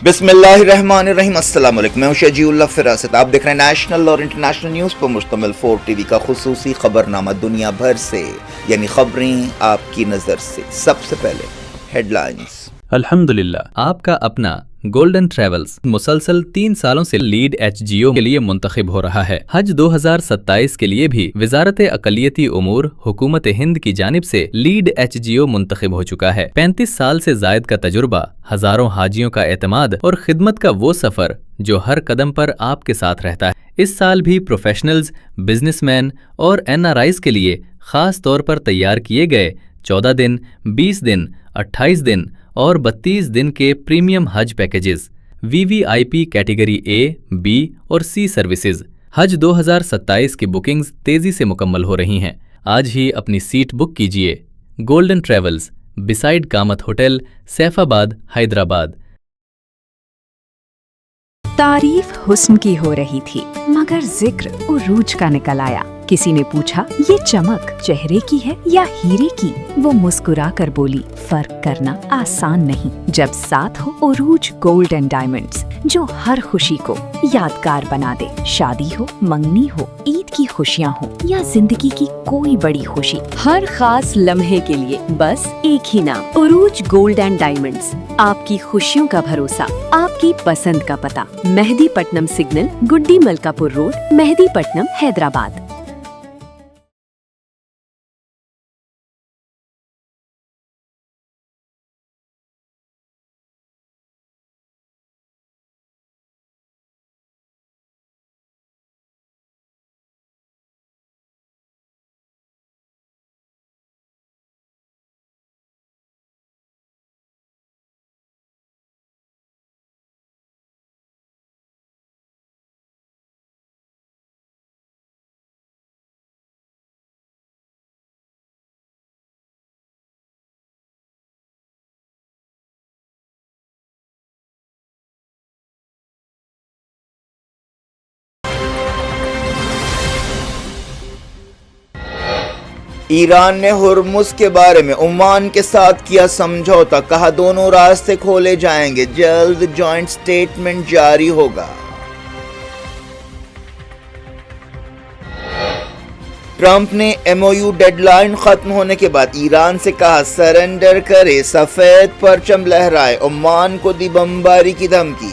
بسم اللہ الرحمن الرحیم۔ السلام علیکم، میں ہوں شجیع اللہ فراست۔ آپ دیکھ رہے ہیں نیشنل اور انٹرنیشنل نیوز پر مشتمل 4 ٹی وی کا خصوصی خبرنامہ دنیا بھر سے، یعنی خبریں آپ کی نظر سے۔ سب سے پہلے ہیڈ لائنز۔ الحمدللہ، آپ کا اپنا گولڈن ٹریولز مسلسل 3 سالوں سے لیڈ HGO کے لیے منتخب ہو رہا ہے۔ حج 2027 کے لیے بھی وزارت اقلیتی امور حکومت ہند کی جانب سے لیڈ HGO منتخب ہو چکا ہے۔ 35 سال سے زائد کا تجربہ، ہزاروں حاجیوں کا اعتماد اور خدمت کا وہ سفر جو ہر قدم پر آپ کے ساتھ رہتا ہے۔ اس سال بھی پروفیشنلز، بزنس مین اور NRIs کے لیے خاص طور پر تیار کیے گئے 14 دن، 20 دن، 28 دن اور 32 دن کے premium Hajj packages, VVIP category A، B اور C سروسز۔ حج 2027 کی بکنگز تیزی سے مکمل ہو رہی ہیں۔ آج ہی اپنی سیٹ بک کیجیے۔ Golden Travels, beside Kamat hotel, Saifabad, Hyderabad. تعریف حسن کی ہو رہی تھی مگر ذکر عروج کا نکل آیا۔ کسی نے پوچھا یہ چمک چہرے کی ہے یا ہیرے کی؟ وہ مسکرا کر بولی فرق کرنا آسان نہیں جب ساتھ ہو عروج گولڈ اینڈ ڈائمنڈز، جو ہر خوشی کو یادگار بنا دے۔ شادی ہو، منگنی ہو، عید کی خوشیاں ہو یا زندگی کی کوئی بڑی خوشی، ہر خاص لمحے کے لیے بس ایک ہی نام، عروج گولڈ اینڈ ڈائمنڈز۔ آپ کی خوشیوں کا بھروسہ، آپ کی پسند کا پتہ، مہدی پٹنم سگنل، گڈی ملکاپور روڈ، مہدی پٹنم، حیدرآباد۔ ایران نے ہرمز کے بارے میں عمان کے ساتھ کیا سمجھوتا، کہا دونوں راستے کھولے جائیں گے، جلد جوائنٹ سٹیٹمنٹ جاری ہوگا۔ ٹرمپ نے MOU ڈیڈ لائن ختم ہونے کے بعد ایران سے کہا سرنڈر کرے، سفید پرچم لہرائے، عمان کو دی بمباری کی دھمکی۔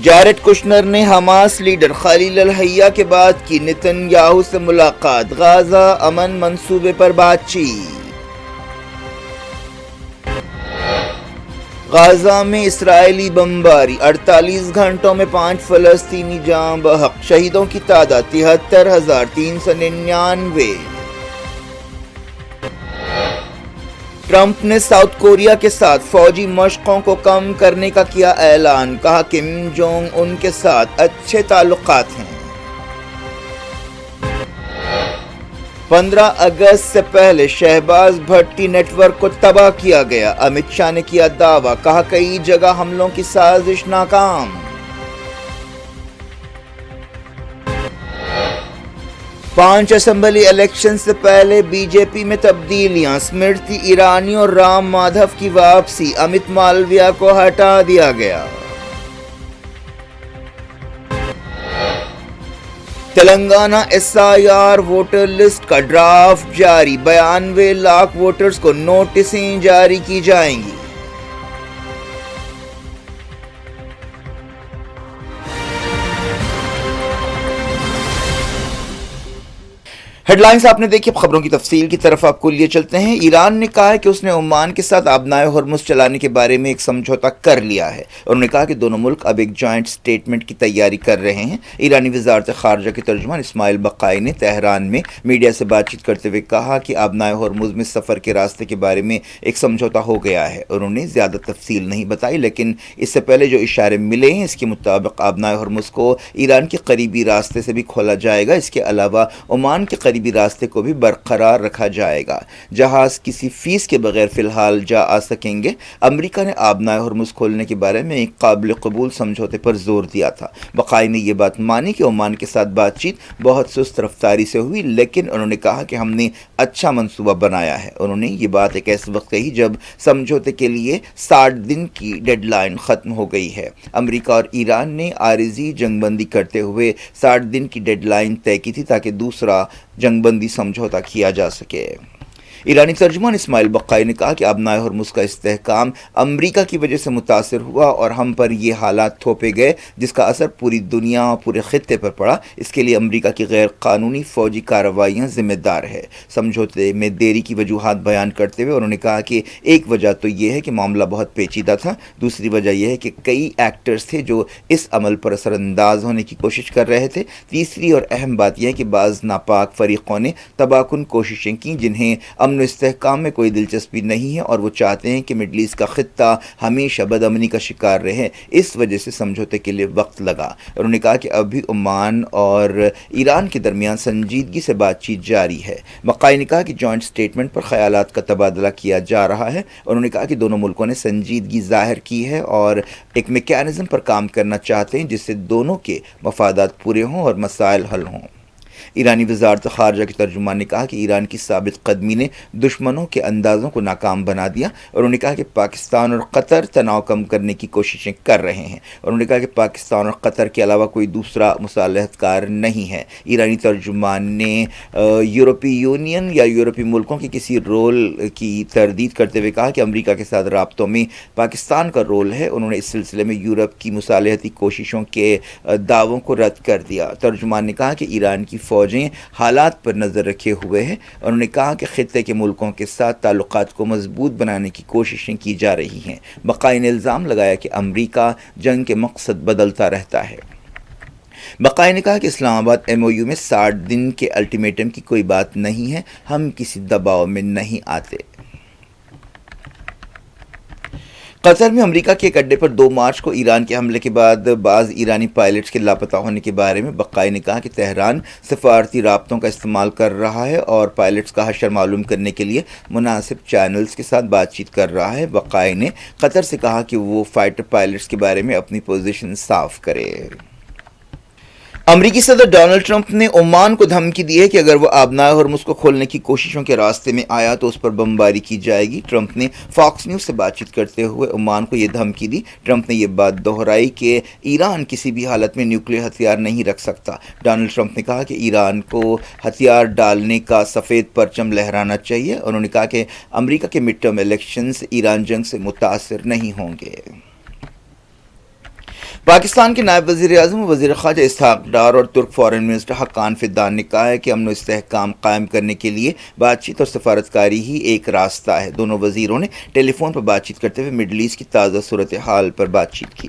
جیرڈ کشنر نے حماس لیڈر خلیل الحیہ کے بعد کی نتن یاہو سے ملاقات، غزہ امن منصوبے پر بات چیت۔ غزہ میں اسرائیلی بمباری، 48 گھنٹوں میں 5 فلسطینی جاں بحق، شہیدوں کی تعداد 73,399۔ ٹرمپ نے ساؤتھ کوریا کے ساتھ فوجی مشقوں کو کم کرنے کا کیا اعلان، کہا کم جونگ ان کے ساتھ اچھے تعلقات ہیں۔ 15 اگست سے پہلے شہباز بھٹی نیٹ ورک کو تباہ کیا گیا، امت شاہ نے کیا دعویٰ، کہا کئی جگہ حملوں کی سازش ناکام۔ 5 اسمبلی الیکشن سے پہلے BJP میں تبدیلیاں، اسمرتی ایرانی اور رام مادھو کی واپسی، امت مالویہ کو ہٹا دیا گیا۔ تلنگانہ SIR ووٹر لسٹ کا ڈرافٹ جاری، 92 لاکھ ووٹرز کو نوٹسیں جاری کی جائیں گی۔ ہیڈ لائنز آپ نے دیکھی، اب خبروں کی تفصیل کی طرف آپ کو لیے چلتے ہیں۔ ایران نے کہا ہے کہ اس نے عمان کے ساتھ آبنائے ہرمز چلانے کے بارے میں ایک سمجھوتا کر لیا ہے۔ انہوں نے کہا کہ دونوں ملک اب ایک جوائنٹ سٹیٹمنٹ کی تیاری کر رہے ہیں۔ ایرانی وزارت خارجہ کے ترجمان اسماعیل بقائی نے تہران میں میڈیا سے بات چیت کرتے ہوئے کہا کہ آبنائے ہرمز میں سفر کے راستے کے بارے میں ایک سمجھوتا ہو گیا ہے۔ انہوں نے زیادہ تفصیل نہیں بتائی، لیکن اس سے پہلے جو اشارے ملے ہیں اس کے مطابق آبنائے ہرمز کو ایران کے قریبی راستے سے بھی کھولا جائے گا۔ اس کے علاوہ عمان کے قریبی راستے کو بھی برقرار رکھا جائے گا۔ جہاز کسی فیس کے بغیر فی الحال جا آ سکیں گے۔ امریکہ نے آبنائے ہرمز کھولنے کے بارے میں ایک قابل قبول سمجھوتے پر زور دیا تھا۔ بقائی نے یہ بات مانی کہ عمان کے ساتھ بات چیت بہت سست رفتاری سے ہوئی، لیکن انہوں نے کہا کہ ہم نے اچھا منصوبہ بنایا ہے۔ انہوں نے یہ بات ایک ایسے وقت کہی جب سمجھوتے کے لیے 60 دن کی ڈیڈ لائن ختم ہو گئی ہے۔ امریکہ اور ایران نے عارضی جنگ بندی کرتے ہوئے 60 دن کی ڈیڈ لائن طے کی تھی تاکہ دوسرا جنگ بندی سمجھوتا کیا جا سکے۔ ایرانی ترجمان اسماعیل بقائی نے کہا کہ آبنائے ہرمز کا استحکام امریکہ کی وجہ سے متاثر ہوا اور ہم پر یہ حالات تھوپے گئے جس کا اثر پوری دنیا اور پورے خطے پر پڑا۔ اس کے لیے امریکہ کی غیر قانونی فوجی کارروائیاں ذمہ دار ہے۔ سمجھوتے میں دیری کی وجوہات بیان کرتے ہوئے انہوں نے کہا کہ ایک وجہ تو یہ ہے کہ معاملہ بہت پیچیدہ تھا، دوسری وجہ یہ ہے کہ کئی ایکٹرز تھے جو اس عمل پر اثر انداز ہونے کی کوشش کر رہے تھے، تیسری اور اہم بات یہ ہے کہ بعض ناپاک فریقوں نے تباہ کن کوششیں کی جنہیں امن و استحکام میں کوئی دلچسپی نہیں ہے اور وہ چاہتے ہیں کہ مڈل ایسٹ کا خطہ ہمیشہ بدامنی کا شکار رہے۔ اس وجہ سے سمجھوتے کے لیے وقت لگا۔ انہوں نے کہا کہ ابھی عمان اور ایران کے درمیان سنجیدگی سے بات چیت جاری ہے۔ بقائی نے کہا کہ جوائنٹ سٹیٹمنٹ پر خیالات کا تبادلہ کیا جا رہا ہے۔ انہوں نے کہا کہ دونوں ملکوں نے سنجیدگی ظاہر کی ہے اور ایک میکینزم پر کام کرنا چاہتے ہیں جس سے دونوں کے مفادات پورے ہوں اور مسائل حل ہوں۔ ایرانی وزارت خارجہ کے ترجمان نے کہا کہ ایران کی ثابت قدمی نے دشمنوں کے اندازوں کو ناکام بنا دیا۔ انہوں نے کہا کہ پاکستان اور قطر تناؤ کم کرنے کی کوششیں کر رہے ہیں۔ انہوں نے کہا کہ پاکستان اور قطر کے علاوہ کوئی دوسرا مصالحت کار نہیں ہے۔ ایرانی ترجمان نے یورپی یونین یا یورپی ملکوں کے کسی رول کی تردید کرتے ہوئے کہا کہ امریکہ کے ساتھ رابطوں میں پاکستان کا رول ہے۔ انہوں نے اس سلسلے میں یورپ کی مصالحتی کوششوں کے دعووں کو رد کر دیا۔ ترجمان نے کہا کہ ایران کی فوجیں حالات پر نظر رکھے ہوئے ہیں۔ انہوں نے کہا کہ خطے کے ملکوں کے ساتھ تعلقات کو مضبوط بنانے کی کوششیں کی جا رہی ہیں۔ بقائی نے الزام لگایا کہ امریکہ جنگ کے مقصد بدلتا رہتا ہے۔ بقائی نے کہا کہ اسلام آباد ایم او یو میں 60 دن کے الٹیمیٹم کی کوئی بات نہیں ہے، ہم کسی دباؤ میں نہیں آتے۔ قطر میں امریکہ کے ایک اڈے پر 2 مارچ کو ایران کے حملے کے بعد بعض ایرانی پائلٹس کے لاپتہ ہونے کے بارے میں بقائی نے کہا کہ تہران سفارتی رابطوں کا استعمال کر رہا ہے اور پائلٹس کا حشر معلوم کرنے کے لیے مناسب چینلز کے ساتھ بات چیت کر رہا ہے۔ بقائی نے قطر سے کہا کہ وہ فائٹر پائلٹس کے بارے میں اپنی پوزیشن صاف کرے۔ امریکی صدر ڈونلڈ ٹرمپ نے عمان کو دھمکی دی ہے کہ اگر وہ آبنائے ہرمز کو کھولنے کی کوششوں کے راستے میں آیا تو اس پر بمباری کی جائے گی۔ ٹرمپ نے فاکس نیوز سے بات چیت کرتے ہوئے عمان کو یہ دھمکی دی۔ ٹرمپ نے یہ بات دہرائی کہ ایران کسی بھی حالت میں نیوکلیئر ہتھیار نہیں رکھ سکتا۔ ڈونلڈ ٹرمپ نے کہا کہ ایران کو ہتھیار ڈالنے کا سفید پرچم لہرانا چاہیے۔ انہوں نے کہا کہ امریکہ کے مڈ ٹرم الیکشنز ایران جنگ سے متاثر نہیں ہوں گے۔ پاکستان کے نائب وزیر اعظم و وزیر خارجہ اسحاق ڈار اور ترک فارن منسٹر حقان فدان نے کہا ہے کہ امن و استحکام قائم کرنے کے لیے بات چیت اور سفارتکاری ہی ایک راستہ ہے۔ دونوں وزیروں نے ٹیلی فون پر بات چیت کرتے ہوئے مڈل ایسٹ کی تازہ صورتحال پر بات چیت کی۔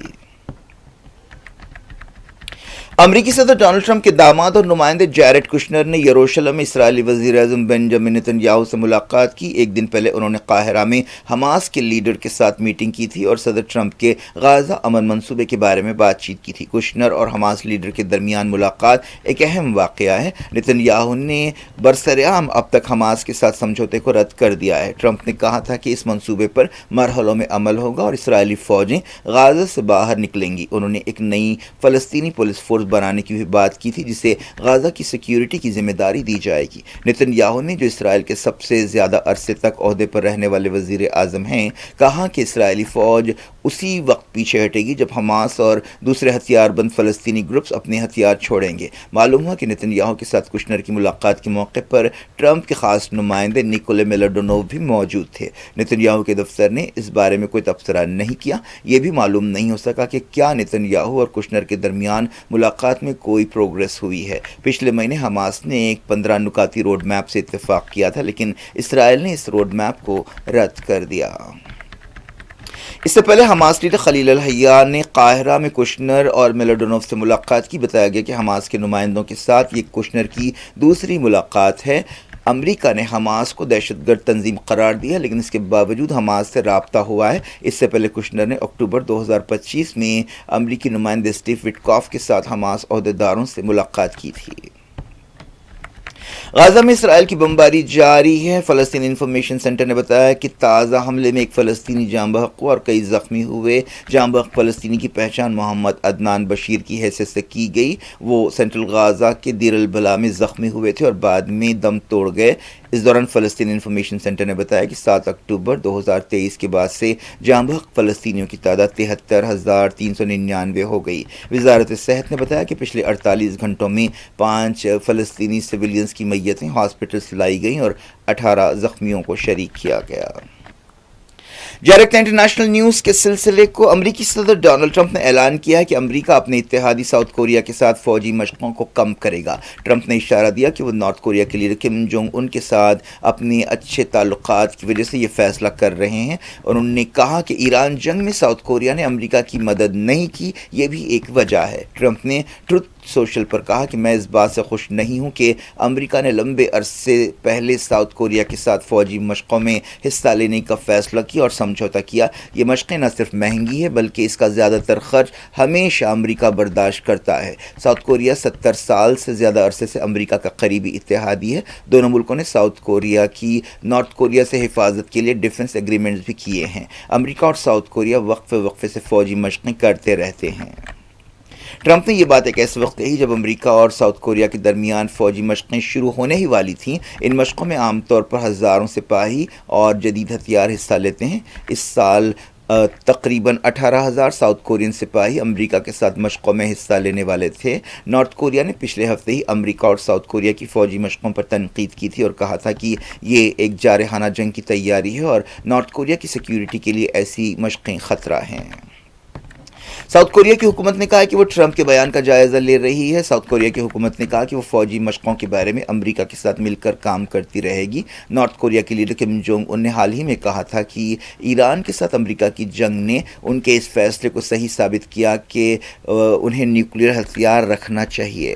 امریکی صدر ڈونلڈ ٹرمپ کے داماد اور نمائندے جیرڈ کشنر نے یروشلم میں اسرائیلی وزیر اعظم بنجامن نتن یاہو سے ملاقات کی۔ ایک دن پہلے انہوں نے قاہرہ میں حماس کے لیڈر کے ساتھ میٹنگ کی تھی اور صدر ٹرمپ کے غزہ امن منصوبے کے بارے میں بات چیت کی تھی۔ کشنر اور حماس لیڈر کے درمیان ملاقات ایک اہم واقعہ ہے۔ نتن یاہو نے برسرعام اب تک حماس کے ساتھ سمجھوتے کو رد کر دیا ہے۔ ٹرمپ نے کہا تھا کہ اس منصوبے پر مرحلوں میں عمل ہوگا اور اسرائیلی فوجیں غزہ سے باہر نکلیں گی۔ انہوں نے ایک نئی فلسطینی پولیس فورس بنانے کی بھی بات کی تھی جسے غزہ کی سیکیورٹی کی ذمہ داری دی جائے گی۔ نتن یاہو نے، جو اسرائیل کے سب سے زیادہ عرصے تک عہدے پر رہنے والے وزیر اعظم ہیں، کہا کہ اسرائیلی فوج اسی وقت پیچھے ہٹے گی جب حماس اور دوسرے ہتھیار بند فلسطینی گروپس اپنے ہتھیار چھوڑیں گے۔ معلوم ہوا کہ نتن یاہو کے ساتھ کشنر کی ملاقات کے موقع پر ٹرمپ کے خاص نمائندے نیکولے میلاڈونوو بھی موجود تھے۔ نتن یاہو کے دفتر نے اس بارے میں کوئی تبصرہ نہیں کیا۔ یہ بھی معلوم نہیں ہو سکا کہ کیا نتن یاہو اور کشنر کے درمیان ملاقات میں کوئی پروگریس ہوئی ہے۔ پچھلے مہینے حماس نے ایک 15 نکاتی روڈ میپ سے اتفاق کیا تھا، لیکن اسرائیل نے اس روڈ میپ کو رد کر دیا۔ اس سے پہلے حماس لیڈر خلیل الحیہ نے قاہرہ میں کشنر اور میلاڈونوو سے ملاقات کی۔ بتایا گیا کہ حماس کے نمائندوں کے ساتھ یہ کشنر کی دوسری ملاقات ہے۔ امریکہ نے حماس کو دہشت گرد تنظیم قرار دیا، لیکن اس کے باوجود حماس سے رابطہ ہوا ہے۔ اس سے پہلے کشنر نے اکتوبر 2025 میں امریکی نمائندے اسٹیو وٹکاف کے ساتھ حماس عہدیداروں سے ملاقات کی تھی۔ غازہ میں اسرائیل کی بمباری جاری ہے. فلسطین انفارمیشن سینٹر نے بتایا کہ تازہ حملے میں ایک فلسطینی جاں بحق ہوا اور کئی زخمی ہوئے. جاں بحق فلسطینی کی پہچان محمد عدنان بشیر کی حیثیت سے کی گئی. وہ سینٹرل غازہ کے دیر البلا میں زخمی ہوئے تھے اور بعد میں دم توڑ گئے. اس دوران فلسطین انفارمیشن سینٹر نے بتایا کہ 7 اکتوبر 2023 کے بعد سے جاں بحق فلسطینیوں کی تعداد 73,399 ہو گئی. وزارت صحت نے بتایا کہ پچھلے 48 گھنٹوں میں 5 فلسطینی سویلینز کی میتیں ہاسپٹل سے لائی گئیں اور 18 زخمیوں کو شریک کیا گیا. ڈائریکٹ انٹرنیشنل نیوز کے سلسلے کو امریکی صدر ڈونلڈ ٹرمپ نے اعلان کیا ہے کہ امریکہ اپنے اتحادی ساؤتھ کوریا کے ساتھ فوجی مشقوں کو کم کرے گا. ٹرمپ نے اشارہ دیا کہ وہ نارتھ کوریا کے لیڈر کم جونگ ان کے ساتھ اپنے اچھے تعلقات کی وجہ سے یہ فیصلہ کر رہے ہیں اور انہوں نے کہا کہ ایران جنگ میں ساؤتھ کوریا نے امریکہ کی مدد نہیں کی، یہ بھی ایک وجہ ہے. ٹرمپ نے ٹروتھ سوشل پر کہا کہ میں اس بات سے خوش نہیں ہوں کہ امریکہ نے لمبے عرصے پہلے ساؤتھ کوریا کے ساتھ فوجی مشقوں میں حصہ لینے کا فیصلہ کیا اور سمجھوتا کیا. یہ مشقیں نہ صرف مہنگی ہے بلکہ اس کا زیادہ تر خرچ ہمیشہ امریکہ برداشت کرتا ہے. ساؤتھ کوریا 70 سال سے زیادہ عرصے سے امریکہ کا قریبی اتحادی ہے. دونوں ملکوں نے ساؤتھ کوریا کی نارتھ کوریا سے حفاظت کے لیے ڈیفنس ایگریمنٹس بھی کیے ہیں. امریکہ اور ساؤتھ کوریا وقفے سے فوجی مشقیں کرتے رہتے ہیں. ٹرمپ نے یہ بات ایک ایسے وقت کہی جب امریکہ اور ساؤتھ کوریا کے درمیان فوجی مشقیں شروع ہونے ہی والی تھیں. ان مشقوں میں عام طور پر ہزاروں سپاہی اور جدید ہتھیار حصہ لیتے ہیں. اس سال تقریباً 18,000 ساؤتھ کورین سپاہی امریکہ کے ساتھ مشقوں میں حصہ لینے والے تھے. نارتھ کوریا نے پچھلے ہفتے ہی امریکہ اور ساؤتھ کوریا کی فوجی مشقوں پر تنقید کی تھی اور کہا تھا کہ یہ ایک جارحانہ جنگ کی تیاری ہے اور نارتھ کوریا کی سیکیورٹی کے لیے ایسی مشقیں خطرہ ہیں. ساؤتھ کوریا کی حکومت نے کہا کہ وہ ٹرمپ کے بیان کا جائزہ لے رہی ہے. ساؤتھ کوریا کی حکومت نے کہا کہ وہ فوجی مشقوں کے بارے میں امریکہ کے ساتھ مل کر کام کرتی رہے گی. نارتھ کوریا کے لیڈر کم جونگ ان نے حال ہی میں کہا تھا کہ ایران کے ساتھ امریکہ کی جنگ نے ان کے اس فیصلے کو صحیح ثابت کیا کہ انہیں نیوکلیئر ہتھیار رکھنا چاہیے.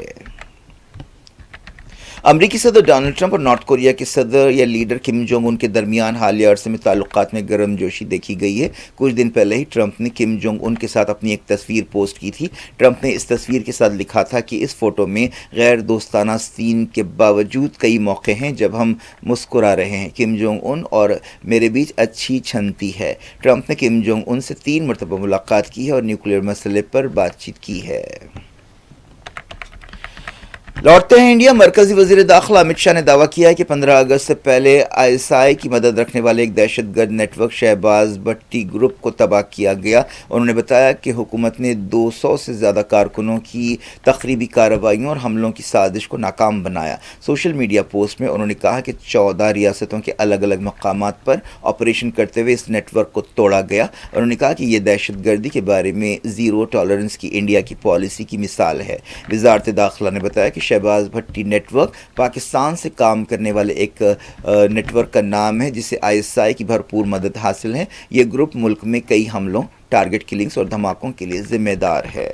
امریکی صدر ڈونلڈ ٹرمپ اور نارتھ کوریا کے صدر یا لیڈر کم جونگ ان کے درمیان حالیہ عرصے میں تعلقات میں گرم جوشی دیکھی گئی ہے. کچھ دن پہلے ہی ٹرمپ نے کم جونگ ان کے ساتھ اپنی ایک تصویر پوسٹ کی تھی. ٹرمپ نے اس تصویر کے ساتھ لکھا تھا کہ اس فوٹو میں غیر دوستانہ سین کے باوجود کئی موقع ہیں جب ہم مسکرا رہے ہیں. کم جونگ ان اور میرے بیچ اچھی چھنتی ہے. ٹرمپ نے کم جونگ ان سے 3 مرتبہ ملاقات کی ہے اور نیوکلیئر مسئلے پر بات چیت کی ہے. لوٹتے ہیں انڈیا. مرکزی وزیر داخلہ امت شاہ نے دعویٰ کیا ہے کہ 15 اگست سے پہلے ISI کی مدد رکھنے والے ایک دہشت گرد نیٹ ورک شہباز بھٹی گروپ کو تباہ کیا گیا. انہوں نے بتایا کہ حکومت نے 200 سے زیادہ کارکنوں کی تخریبی کارروائیوں اور حملوں کی سازش کو ناکام بنایا. سوشل میڈیا پوسٹ میں انہوں نے کہا کہ 14 ریاستوں کے الگ الگ مقامات پر آپریشن کرتے ہوئے اس نیٹ ورک کو توڑا گیا. انہوں نے کہا کہ یہ دہشت گردی کے بارے میں زیرو ٹالرنس کی انڈیا کی پالیسی کی مثال ہے. وزارت داخلہ نے بتایا کہ شہباز بھٹی نیٹ ورک پاکستان سے کام کرنے والے ایک نیٹ ورک کا نام ہے جسے ISI کی بھرپور مدد حاصل ہے. یہ گروپ ملک میں کئی حملوں، ٹارگٹ کلنگز اور دھماکوں کے لیے ذمہ دار ہے.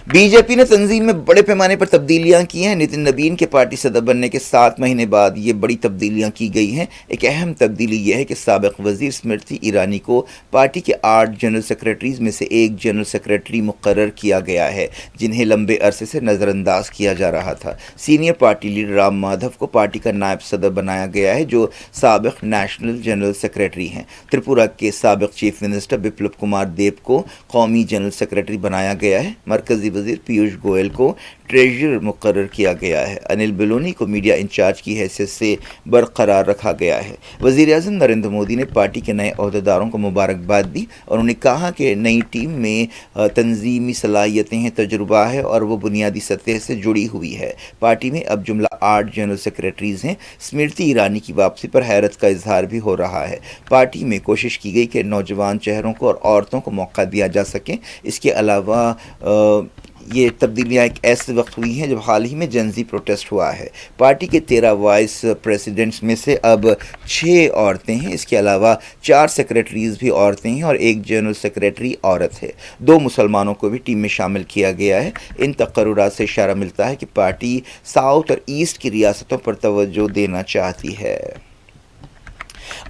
بی جے پی نے تنظیم میں بڑے پیمانے پر تبدیلیاں کی ہیں. نتن نبین کے پارٹی صدر بننے کے 7 مہینے بعد یہ بڑی تبدیلیاں کی گئی ہیں. ایک اہم تبدیلی یہ ہے کہ سابق وزیر اسمرتی ایرانی کو پارٹی کے 8 جنرل سیکریٹریز میں سے ایک جنرل سیکریٹری مقرر کیا گیا ہے جنہیں لمبے عرصے سے نظر انداز کیا جا رہا تھا. Senior party leader Ram Madhav کو پارٹی کا نائب صدر بنایا گیا ہے جو سابق نیشنل جنرل سیکریٹری ہیں. تریپورہ کے سابق چیف منسٹر بپلب کمار دیب کو قومی جنرل سیکریٹری بنایا گیا ہے. مرکزی وزیر پیوش گوئل کو ٹریجرر مقرر کیا گیا ہے. انل بلونی کو میڈیا انچارج کی حیثیت سے برقرار رکھا گیا ہے. وزیر اعظم نریندر مودی نے پارٹی کے نئے عہدیداروں کو مبارکباد دی اور انہوں نے کہا کہ نئی ٹیم میں تنظیمی صلاحیتیں ہیں، تجربہ ہے اور وہ بنیادی سطح سے جڑی ہوئی ہے. پارٹی میں اب جملہ 8 جنرل سیکریٹریز ہیں. اسمرتی ایرانی کی واپسی پر حیرت کا اظہار بھی ہو رہا ہے. پارٹی میں کوشش کی گئی کہ نوجوان چہروں کو اور عورتوں کو موقع دیا جا سکے. اس کے علاوہ یہ تبدیلیاں ایک ایسے وقت ہوئی ہیں جب حال ہی میں جنزی پروٹیسٹ ہوا ہے. پارٹی کے 13 وائس پریزیڈنٹس میں سے اب 6 عورتیں ہیں. اس کے علاوہ 4 سیکریٹریز بھی عورتیں ہیں اور ایک جنرل سیکریٹری عورت ہے. 2 مسلمانوں کو بھی ٹیم میں شامل کیا گیا ہے. ان تقررات سے اشارہ ملتا ہے کہ پارٹی ساؤتھ اور ایسٹ کی ریاستوں پر توجہ دینا چاہتی ہے.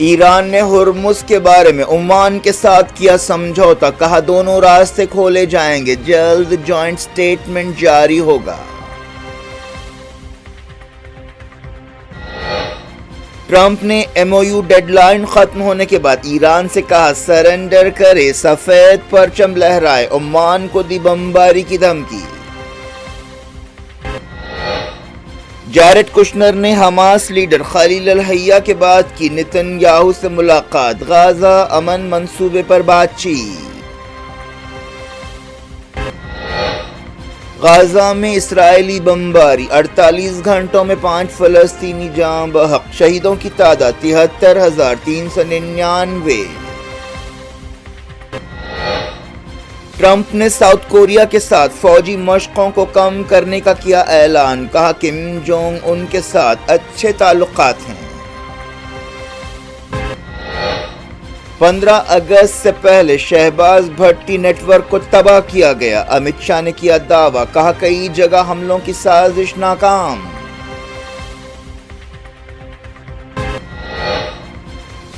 ایران نے ہرمز کے بارے میں عمان کے ساتھ کیا سمجھوتا، کہا دونوں راستے کھولے جائیں گے، جلد جوائنٹ سٹیٹمنٹ جاری ہوگا۔ ٹرمپ نے M O U deadline ختم ہونے کے بعد ایران سے کہا سرنڈر کرے، سفید پرچم لہرائے، عمان کو دی بمباری کی دھمکی۔ جیرڈ کشنر نے حماس لیڈر خلیل الحیہ کے بعد کی نتن یاہو سے ملاقات، غزہ امن منصوبے پر بات چیت۔ غزہ میں اسرائیلی بمباری، 48 گھنٹوں میں 5 فلسطینی جاں بحق، شہیدوں کی تعداد 73,399۔ ٹرمپ نے ساؤتھ کوریا کے ساتھ فوجی مشقوں کو کم کرنے کا کیا اعلان، کہا کم جونگ ان کے ساتھ اچھے تعلقات ہیں۔ 15 اگست سے پہلے شہباز بھٹی نیٹ ورک کو تباہ کیا گیا، امت شاہ نے کیا دعویٰ، کہا کئی جگہ حملوں کی سازش ناکام۔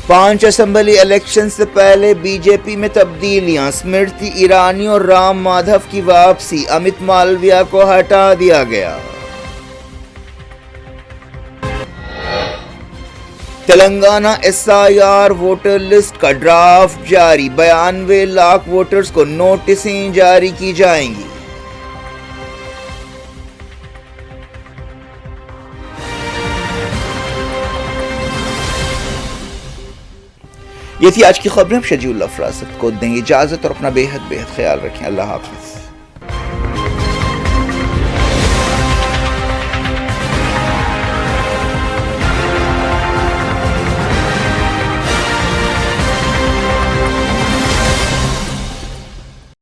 5 اسمبلی الیکشن سے پہلے بی جے پی میں تبدیلیاں، اسمرتی ایرانی اور رام مادھو کی واپسی، امت مالویہ کو ہٹا دیا گیا۔ Telangana S I R voter list کا ڈرافٹ جاری، 92 لاکھ ووٹرز کو نوٹسیں جاری کی جائیں گی۔ یہ تھی آج کی خبریں، شجیع اللہ فراست کو دیں اجازت اور اپنا بے حد خیال رکھیں۔ اللہ حافظ۔